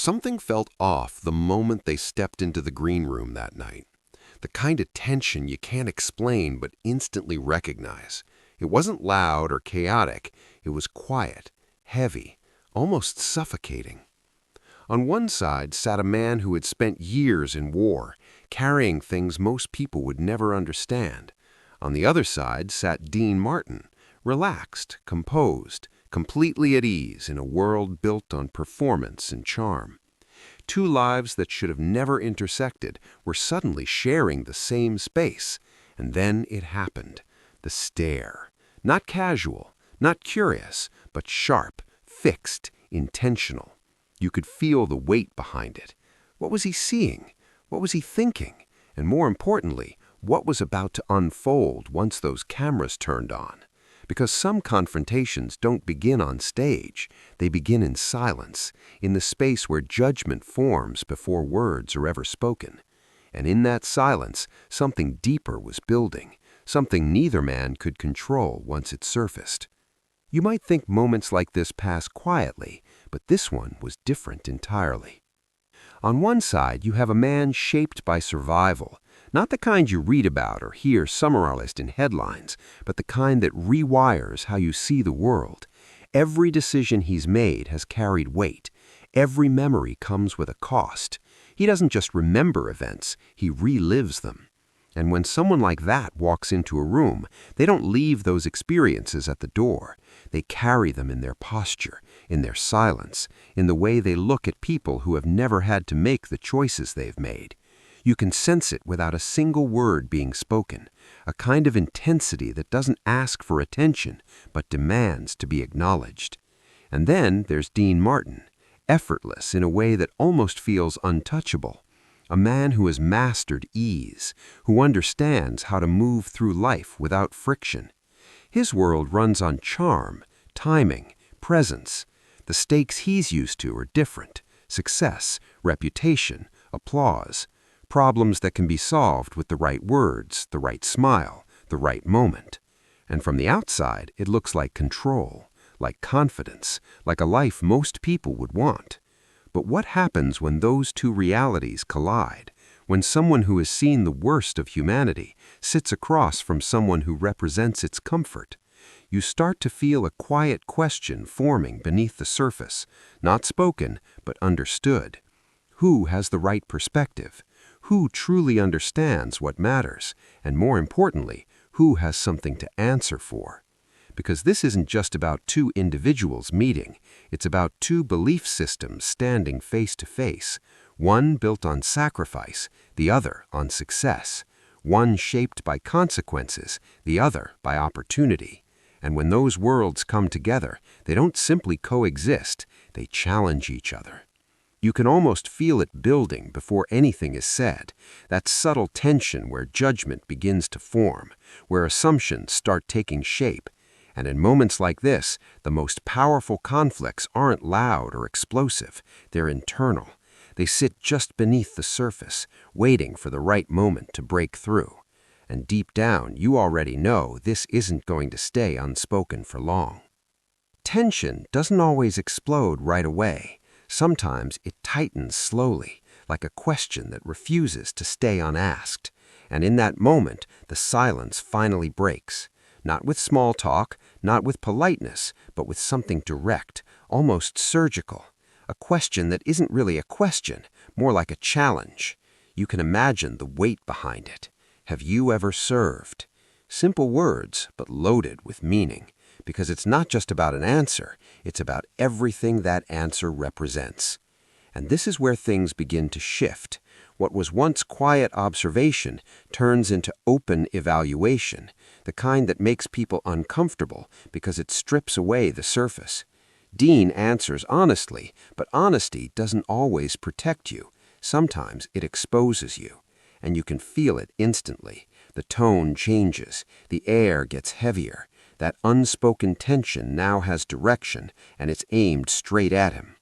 Something felt off the moment they stepped into the green room that night. The kind of tension you can't explain but instantly recognize. It wasn't loud or chaotic. It was quiet, heavy, almost suffocating. On one side sat a man who had spent years in war, carrying things most people would never understand. On the other side sat Dean Martin, relaxed, composed, completely at ease in a world built on performance and charm. Two lives that should have never intersected were suddenly sharing the same space. And then it happened. The stare. Not casual, not curious, but sharp, fixed, intentional. You could feel the weight behind it. What was he seeing? What was he thinking? And more importantly, what was about to unfold once those cameras turned on? Because some confrontations don't begin on stage. They begin in silence, in the space where judgment forms before words are ever spoken. And in that silence, something deeper was building, something neither man could control once it surfaced. You might think moments like this pass quietly, but this one was different entirely. On one side, you have a man shaped by survival, not the kind you read about or hear summarized in headlines, but the kind that rewires how you see the world. Every decision he's made has carried weight. Every memory comes with a cost. He doesn't just remember events, he relives them. And when someone like that walks into a room, they don't leave those experiences at the door. They carry them in their posture, in their silence, in the way they look at people who have never had to make the choices they've made. You can sense it without a single word being spoken, a kind of intensity that doesn't ask for attention, but demands to be acknowledged. And then there's Dean Martin, effortless in a way that almost feels untouchable. A man who has mastered ease, who understands how to move through life without friction. His world runs on charm, timing, presence. The stakes he's used to are different: success, reputation, applause. Problems that can be solved with the right words, the right smile, the right moment. And from the outside, it looks like control, like confidence, like a life most people would want. But what happens when those two realities collide? When someone who has seen the worst of humanity sits across from someone who represents its comfort? You start to feel a quiet question forming beneath the surface, not spoken, but understood. Who has the right perspective? Who truly understands what matters? And more importantly, who has something to answer for? Because this isn't just about two individuals meeting. It's about two belief systems standing face to face, one built on sacrifice, the other on success, one shaped by consequences, the other by opportunity. And when those worlds come together, they don't simply coexist, they challenge each other. You can almost feel it building before anything is said, that subtle tension where judgment begins to form, where assumptions start taking shape. And in moments like this, the most powerful conflicts aren't loud or explosive, they're internal. They sit just beneath the surface, waiting for the right moment to break through. And deep down, you already know this isn't going to stay unspoken for long. Tension doesn't always explode right away. Sometimes it tightens slowly, like a question that refuses to stay unasked. And in that moment, the silence finally breaks. Not with small talk, not with politeness, but with something direct, almost surgical. A question that isn't really a question, more like a challenge. You can imagine the weight behind it. Have you ever served? Simple words, but loaded with meaning. Because it's not just about an answer, it's about everything that answer represents. And this is where things begin to shift. What was once quiet observation turns into open evaluation, the kind that makes people uncomfortable because it strips away the surface. Dean answers honestly, but honesty doesn't always protect you. Sometimes it exposes you, and you can feel it instantly. The tone changes, the air gets heavier. That unspoken tension now has direction, and it's aimed straight at him.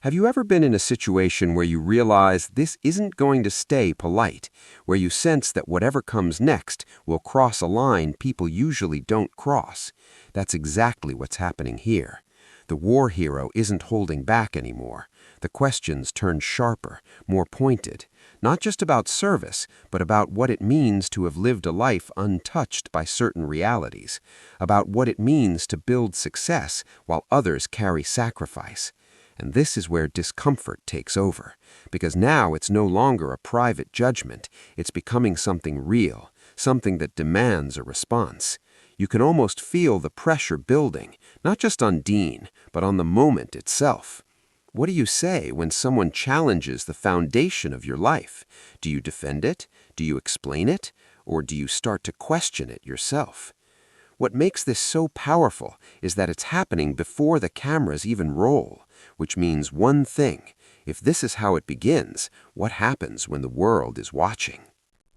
Have you ever been in a situation where you realize this isn't going to stay polite, where you sense that whatever comes next will cross a line people usually don't cross? That's exactly what's happening here. The war hero isn't holding back anymore. The questions turn sharper, more pointed, not just about service, but about what it means to have lived a life untouched by certain realities, about what it means to build success while others carry sacrifice. And this is where discomfort takes over, because now it's no longer a private judgment, it's becoming something real, something that demands a response. You can almost feel the pressure building, not just on Dean, but on the moment itself. What do you say when someone challenges the foundation of your life? Do you defend it? Do you explain it? Or do you start to question it yourself? What makes this so powerful is that it's happening before the cameras even roll, which means one thing: if this is how it begins, what happens when the world is watching?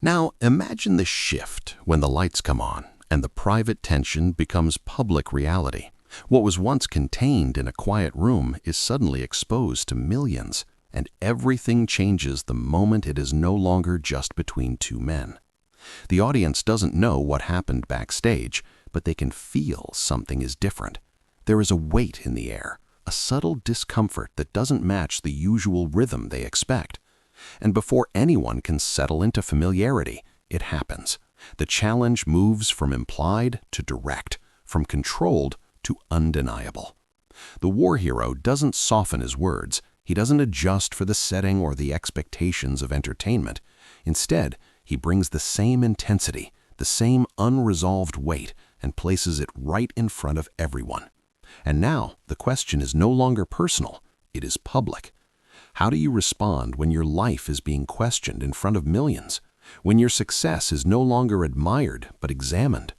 Now, imagine the shift when the lights come on and the private tension becomes public reality. What was once contained in a quiet room is suddenly exposed to millions, and everything changes the moment it is no longer just between two men. The audience doesn't know what happened backstage, but they can feel something is different. There is a weight in the air, a subtle discomfort that doesn't match the usual rhythm they expect. And before anyone can settle into familiarity, it happens. The challenge moves from implied to direct, from controlled to undeniable. The war hero doesn't soften his words. He doesn't adjust for the setting or the expectations of entertainment. Instead, he brings the same intensity, the same unresolved weight, and places it right in front of everyone. And now, the question is no longer personal, it is public. How do you respond when your life is being questioned in front of millions? When your success is no longer admired but examined?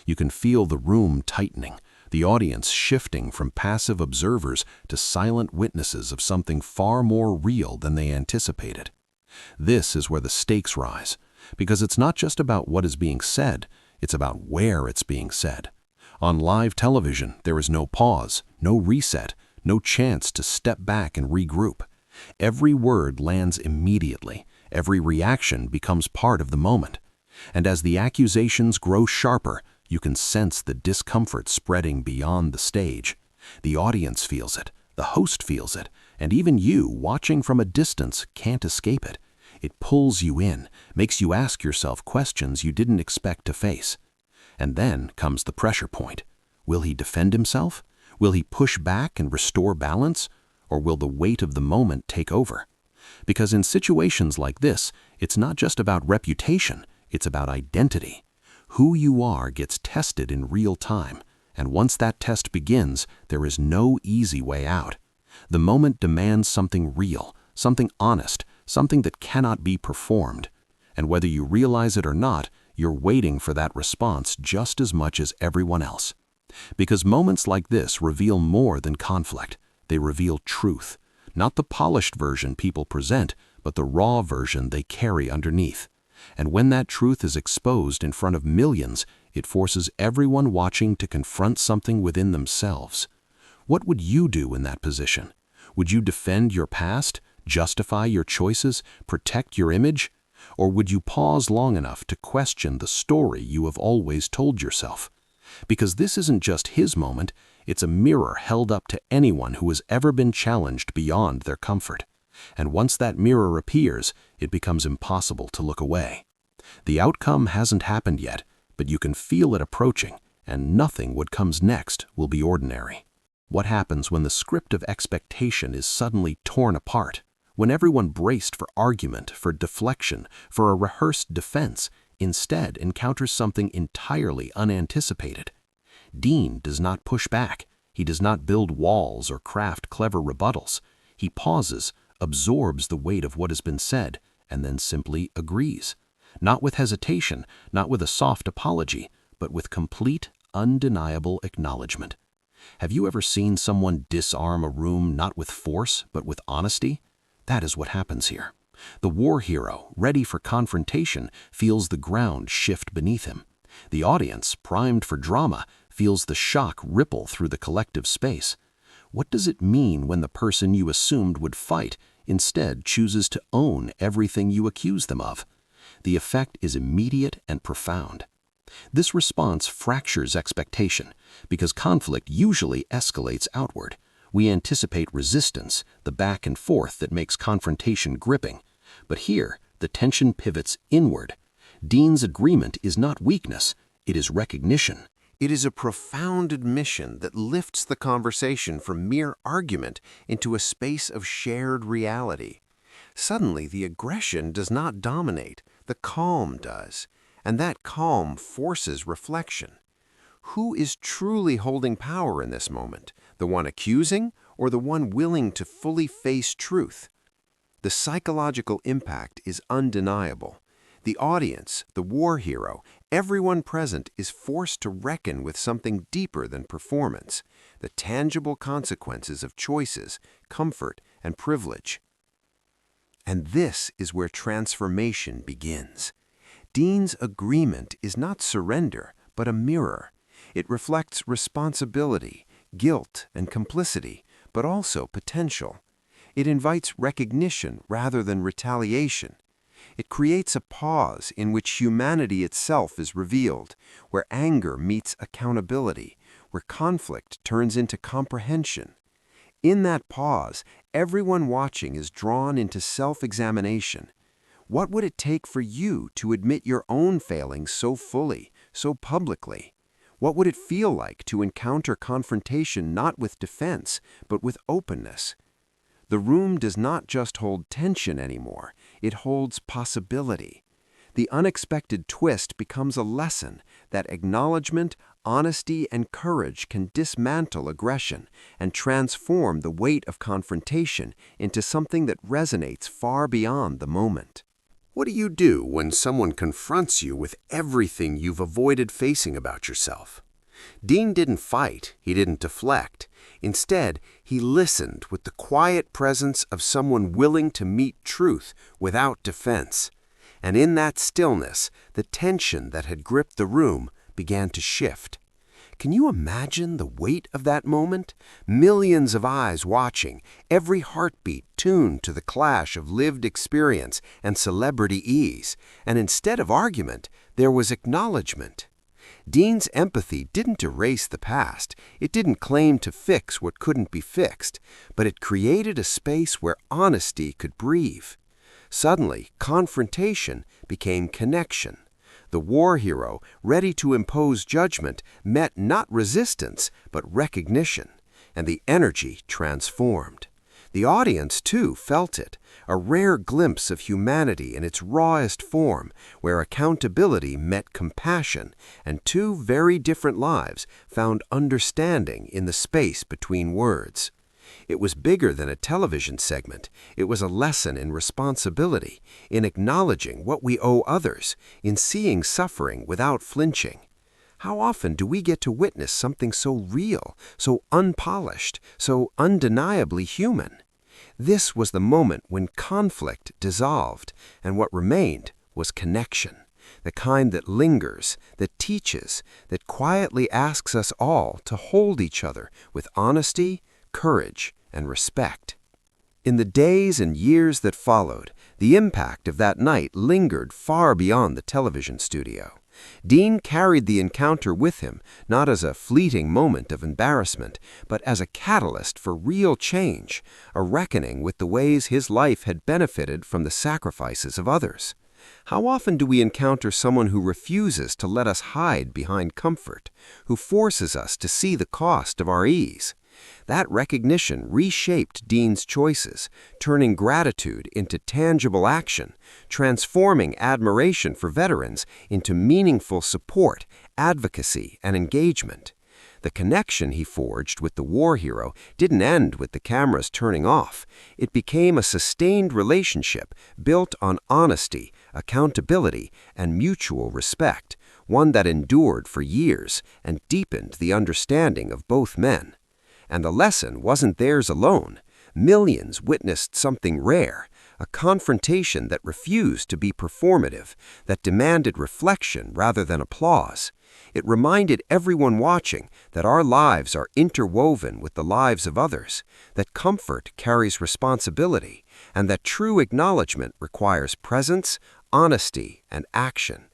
You can feel the room tightening, the audience shifting from passive observers to silent witnesses of something far more real than they anticipated. This is where the stakes rise, because it's not just about what is being said, it's about where it's being said. On live television, there is no pause, no reset, no chance to step back and regroup. Every word lands immediately. Every reaction becomes part of the moment. And as the accusations grow sharper, you can sense the discomfort spreading beyond the stage. The audience feels it, the host feels it, and even you, watching from a distance, can't escape it. It pulls you in, makes you ask yourself questions you didn't expect to face. And then comes the pressure point. Will he defend himself? Will he push back and restore balance? Or will the weight of the moment take over? Because in situations like this, it's not just about reputation, it's about identity. Who you are gets tested in real time, and once that test begins, there is no easy way out. The moment demands something real, something honest, something that cannot be performed. And whether you realize it or not, you're waiting for that response just as much as everyone else. Because moments like this reveal more than conflict. They reveal truth. Not the polished version people present, but the raw version they carry underneath. And when that truth is exposed in front of millions, it forces everyone watching to confront something within themselves. What would you do in that position? Would you defend your past, justify your choices, protect your image? Or would you pause long enough to question the story you have always told yourself? Because this isn't just his moment, it's a mirror held up to anyone who has ever been challenged beyond their comfort. And once that mirror appears, it becomes impossible to look away. The outcome hasn't happened yet, but you can feel it approaching, and nothing what comes next will be ordinary. What happens when the script of expectation is suddenly torn apart? When everyone braced for argument, for deflection, for a rehearsed defense, instead encounters something entirely unanticipated. Dean does not push back. He does not build walls or craft clever rebuttals. He pauses, absorbs the weight of what has been said, and then simply agrees. Not with hesitation, not with a soft apology, but with complete, undeniable acknowledgement. Have you ever seen someone disarm a room not with force, but with honesty? That is what happens here. The war hero, ready for confrontation, feels the ground shift beneath him. The audience, primed for drama, feels the shock ripple through the collective space. What does it mean when the person you assumed would fight instead chooses to own everything you accuse them of? The effect is immediate and profound. This response fractures expectation because conflict usually escalates outward. We anticipate resistance, the back and forth that makes confrontation gripping. But here, the tension pivots inward. Dean's agreement is not weakness, it is recognition. It is a profound admission that lifts the conversation from mere argument into a space of shared reality. Suddenly, the aggression does not dominate, the calm does, and that calm forces reflection. Who is truly holding power in this moment, the one accusing or the one willing to fully face truth? The psychological impact is undeniable. The audience, the war hero, everyone present is forced to reckon with something deeper than performance, the tangible consequences of choices, comfort, and privilege. And this is where transformation begins. Dean's agreement is not surrender, but a mirror. It reflects responsibility, guilt, and complicity, but also potential. It invites recognition rather than retaliation. It creates a pause in which humanity itself is revealed, where anger meets accountability, where conflict turns into comprehension. In that pause, everyone watching is drawn into self-examination. What would it take for you to admit your own failings so fully, so publicly? What would it feel like to encounter confrontation not with defense, but with openness? The room does not just hold tension anymore, it holds possibility. The unexpected twist becomes a lesson that acknowledgement, honesty, and courage can dismantle aggression and transform the weight of confrontation into something that resonates far beyond the moment. What do you do when someone confronts you with everything you've avoided facing about yourself? Dean didn't fight, he didn't deflect. Instead, he listened with the quiet presence of someone willing to meet truth without defense. And in that stillness, the tension that had gripped the room began to shift. Can you imagine the weight of that moment? Millions of eyes watching, every heartbeat tuned to the clash of lived experience and celebrity ease. And instead of argument, there was acknowledgement. Dean's empathy didn't erase the past. It didn't claim to fix what couldn't be fixed, but it created a space where honesty could breathe. Suddenly, confrontation became connection. The war hero, ready to impose judgment, met not resistance, but recognition, and the energy transformed. The audience, too, felt it, a rare glimpse of humanity in its rawest form, where accountability met compassion, and two very different lives found understanding in the space between words. It was bigger than a television segment. It was a lesson in responsibility, in acknowledging what we owe others, in seeing suffering without flinching. How often do we get to witness something so real, so unpolished, so undeniably human? This was the moment when conflict dissolved, and what remained was connection, the kind that lingers, that teaches, that quietly asks us all to hold each other with honesty, courage, and respect. In the days and years that followed, the impact of that night lingered far beyond the television studio. Dean carried the encounter with him, not as a fleeting moment of embarrassment, but as a catalyst for real change, a reckoning with the ways his life had benefited from the sacrifices of others. How often do we encounter someone who refuses to let us hide behind comfort, who forces us to see the cost of our ease? That recognition reshaped Dean's choices, turning gratitude into tangible action, transforming admiration for veterans into meaningful support, advocacy, and engagement. The connection he forged with the war hero didn't end with the cameras turning off. It became a sustained relationship built on honesty, accountability, and mutual respect, one that endured for years and deepened the understanding of both men. And the lesson wasn't theirs alone. Millions witnessed something rare, a confrontation that refused to be performative, that demanded reflection rather than applause. It reminded everyone watching that our lives are interwoven with the lives of others, that comfort carries responsibility, and that true acknowledgement requires presence, honesty, and action.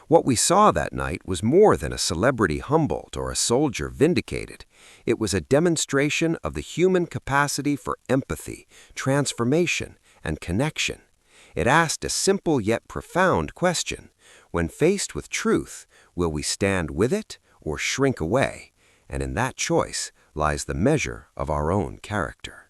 What we saw that night was more than a celebrity humbled or a soldier vindicated. It was a demonstration of the human capacity for empathy, transformation, and connection. It asked a simple yet profound question. When faced with truth, will we stand with it or shrink away? And in that choice lies the measure of our own character.